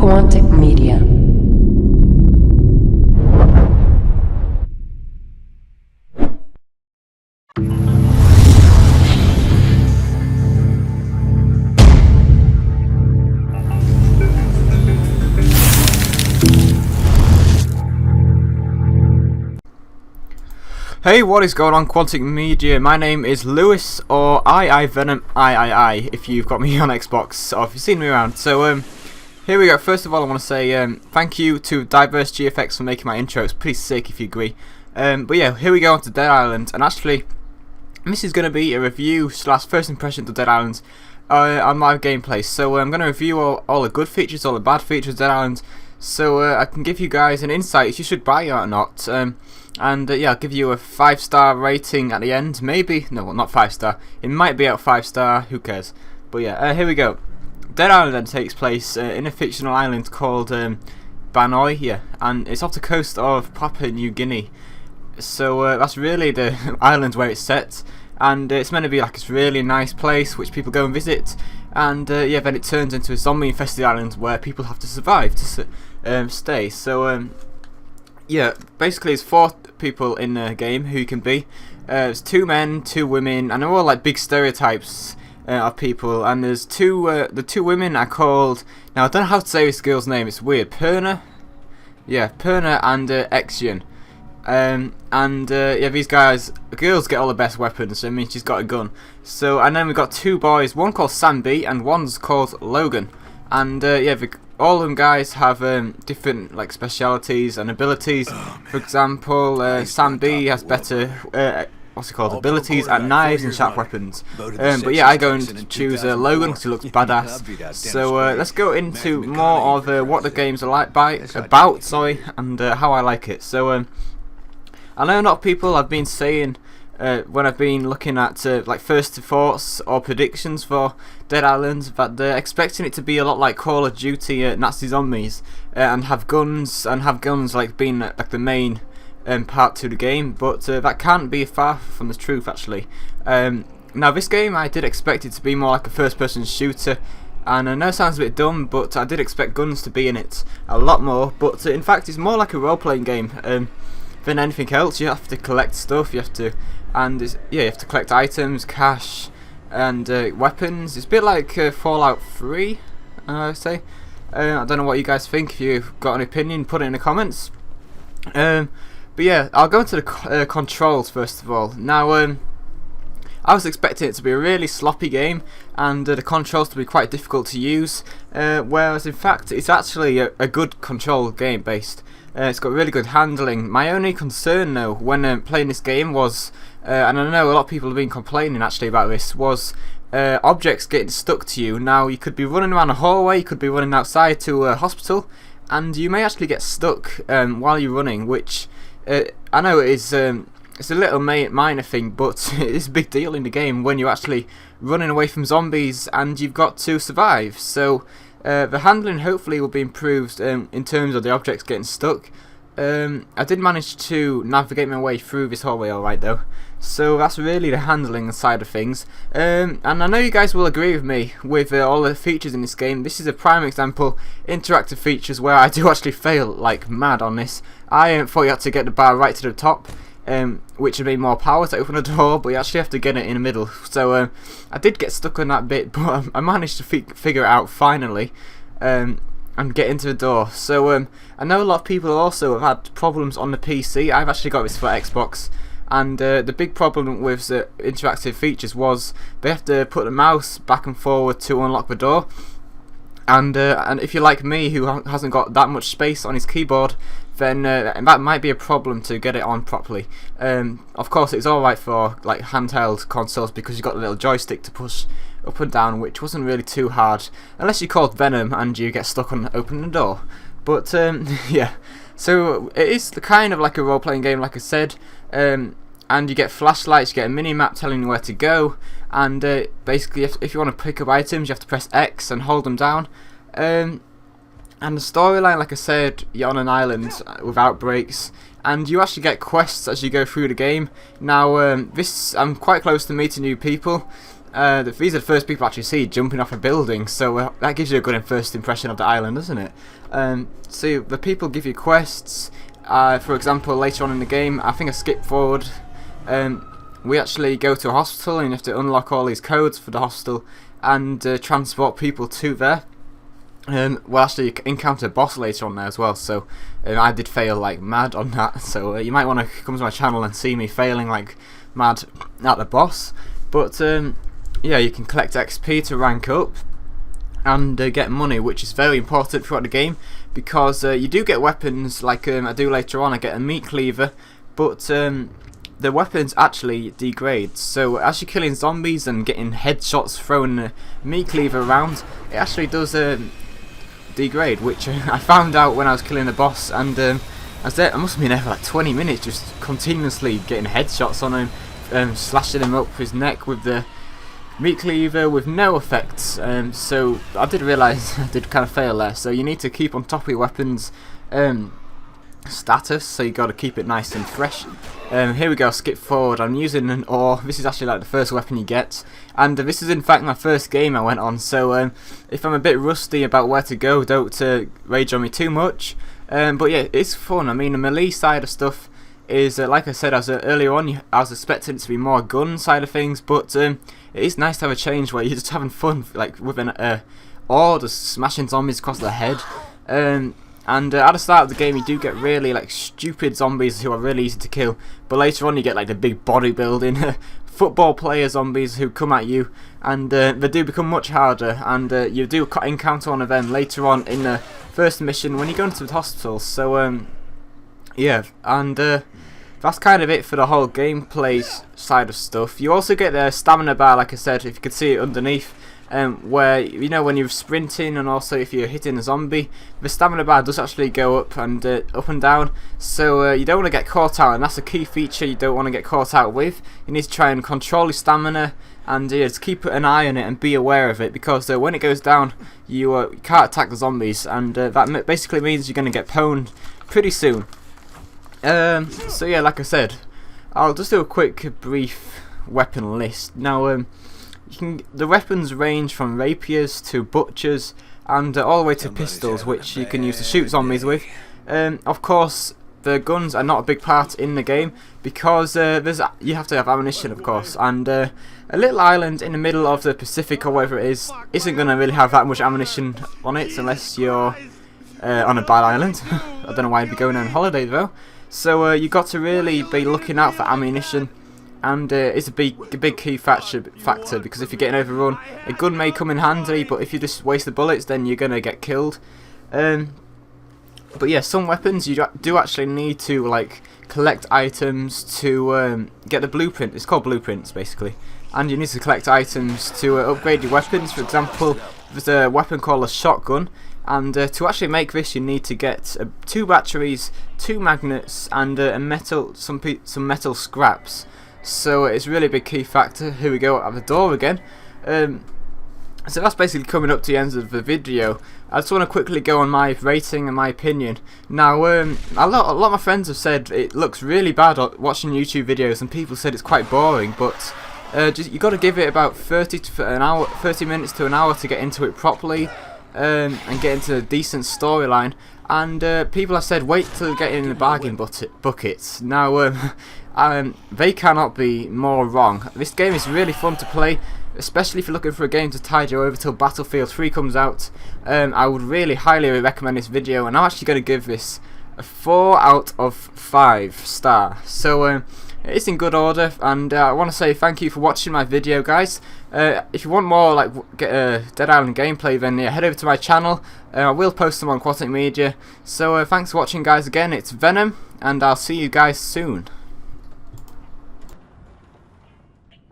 Quantic Media. Hey, what is going on, Quantic Media? My name is Lewis, or IIVENOMIII, if you've got me on Xbox, or if you've seen me around. So, here we go. First of all, I want to say thank you to Diverse GFX for making my intro. It's pretty sick, if you agree. But yeah, here we go on to Dead Island, and actually, this is going to be a review / first impressions of Dead Island on my gameplay. So, I'm going to review all the good features, all the bad features of Dead Island, so I can give you guys an insight if you should buy it or not. And yeah, I'll give you a 5-star rating at the end. Maybe, no, well, not 5-star. It might be out 5-star. Who cares? But yeah, here we go. Dead Island then takes place in a fictional island called Banoi, yeah, and it's off the coast of Papua New Guinea. So that's really the island where it's set, and it's meant to be like this really nice place which people go and visit. And yeah, then it turns into a zombie-infested island where people have to survive to stay. So yeah, basically it's 4 people in the game who you can be. There's 2 men, 2 women, and they're all like big stereotypes of people. And there's the 2 women are called, now I don't know how to say this girl's name, it's weird, Perna? Yeah, Perna and Exion. Yeah, these guys, the girls get all the best weapons, so I mean she's got a gun. So, and then we've got 2 boys, one called Sam B and one's called Logan. And yeah, all of them guys have different like specialities and abilities. For example, Sam B has better what's it called, abilities at knives and sharp weapons. But yeah, I go and choose Logan because he looks badass. So let's go into more of what the games are like and how I like it. So I know a lot of people have been saying when I've been looking at like first thoughts or predictions for Dead Island that they're expecting it to be a lot like Call of Duty Nazi Zombies and have guns like being like the main part to the game, but that can't be far from the truth actually. Now this game I did expect it to be more like a first person shooter, and I know it sounds a bit dumb, but I did expect guns to be in it a lot more, but in fact it's more like a role playing game than anything else. You have to collect stuff, you have to collect items, cash, and weapons. It's a bit like Fallout 3, I would say. I don't know what you guys think. If you've got an opinion, put it in the comments. But yeah, I'll go into the controls first of all. Now, I was expecting it to be a really sloppy game and the controls to be quite difficult to use, whereas in fact it's actually a good control game based. It's got really good handling. My only concern though when playing this game was, and I know a lot of people have been complaining actually about this, was objects getting stuck to you. Now you could be running around a hallway, you could be running outside to a hospital, and you may actually get stuck while you're running, which I know it's a little minor thing, but it's a big deal in the game when you're actually running away from zombies and you've got to survive. So the handling hopefully will be improved in terms of the objects getting stuck. I did manage to navigate my way through this hallway alright though, so that's really the handling side of things. And I know you guys will agree with me with all the features in this game. This is a prime example, interactive features, where I do actually fail like mad on this. I thought you had to get the bar right to the top, which would be more power to open the door, but you actually have to get it in the middle. So I did get stuck on that bit, but I managed to figure it out finally and get into the door. So I know a lot of people also have had problems on the PC. I've actually got this for Xbox, and the big problem with the interactive features was they have to put the mouse back and forward to unlock the door. And if you're like me, who hasn't got that much space on his keyboard, then that might be a problem to get it on properly. Of course, it's alright for like handheld consoles because you've got a little joystick to push up and down, which wasn't really too hard, unless you called Venom and you get stuck on opening the door. But yeah, so it is kind of like a role-playing game, like I said. And you get flashlights, you get a mini-map telling you where to go, and basically if you want to pick up items you have to press X and hold them down. And the storyline, like I said, you're on an island with outbreaks, and you actually get quests as you go through the game. Now I'm quite close to meeting new people, these are the first people I actually see jumping off a building, so that gives you a good first impression of the island, doesn't it? So the people give you quests. For example, later on in the game, I think I skipped forward. We actually go to a hospital and you have to unlock all these codes for the hospital and transport people to there. We'll actually encounter a boss later on there as well, so I did fail like mad on that, so you might want to come to my channel and see me failing like mad at the boss. But yeah, you can collect XP to rank up and get money, which is very important throughout the game, because you do get weapons like I do later on. I get a meat cleaver, but the weapons actually degrade. So as you're killing zombies and getting headshots, throwing the meat cleaver around, it actually does degrade, which I found out when I was killing the boss, and I must have been there for like 20 minutes just continuously getting headshots on him, slashing him up his neck with the meat cleaver with no effects. So I did realise I did kind of fail there, so you need to keep on top of your weapons status, so you got to keep it nice and fresh. Here we go, skip forward. I'm using an ore. This is actually like the first weapon you get, and this is in fact my first game I went on, so if I'm a bit rusty about where to go, don't rage on me too much. But yeah, it's fun. I mean, the melee side of stuff is like I said, earlier on, I was expecting it to be more gun side of things, but it is nice to have a change where you're just having fun, like with an ore, just smashing zombies across the head. And at the start of the game you do get really like stupid zombies who are really easy to kill, but later on you get like the big bodybuilding football player zombies who come at you, and they do become much harder, and you do encounter one of them later on in the first mission when you go into the hospital. So yeah, and that's kind of it for the whole gameplay side of stuff. You also get the stamina bar, like I said, if you could see it underneath. Where, you know, when you're sprinting and also if you're hitting a zombie, the stamina bar does actually go up and down, so you don't want to get caught out, and that's a key feature you don't want to get caught out with. You need to try and control your stamina, and just keep an eye on it and be aware of it, because when it goes down you can't attack the zombies, and that basically means you're going to get pwned pretty soon. So yeah, like I said, I'll just do a quick brief weapon list. Now the weapons range from rapiers to butchers and all the way to pistols, which you can use to shoot zombies with. Of course, the guns are not a big part in the game because you have to have ammunition, of course, and a little island in the middle of the Pacific or whatever it is isn't going to really have that much ammunition on it unless you're on a bad island. I don't know why you'd be going on holiday though. So you got to really be looking out for ammunition. And it's a big key factor, because if you're getting overrun, a gun may come in handy, but if you just waste the bullets, then you're gonna get killed. But yeah, some weapons you do actually need to like collect items to get the blueprint. It's called blueprints basically, and you need to collect items to upgrade your weapons. For example, there's a weapon called a shotgun, and to actually make this, you need to get 2 batteries, 2 magnets, and some metal scraps. So it's really a big key factor. Here we go at the door again. So that's basically coming up to the end of the video. I just want to quickly go on my rating and my opinion. Now, a lot of my friends have said it looks really bad watching YouTube videos, and people said it's quite boring. But you got to give it about 30 minutes to an hour to get into it properly, and get into a decent storyline. And people have said wait till you get in the bargain buckets. Now, they cannot be more wrong. This game is really fun to play, especially if you're looking for a game to tide you over till Battlefield 3 comes out. I would really highly recommend this video, and I'm actually going to give this a 4 out of 5 star. So it's in good order, and I want to say thank you for watching my video, guys. If you want more like Dead Island gameplay, then yeah, head over to my channel. I will post them on Quantic Media. So thanks for watching, guys. Again, it's Venom, and I'll see you guys soon.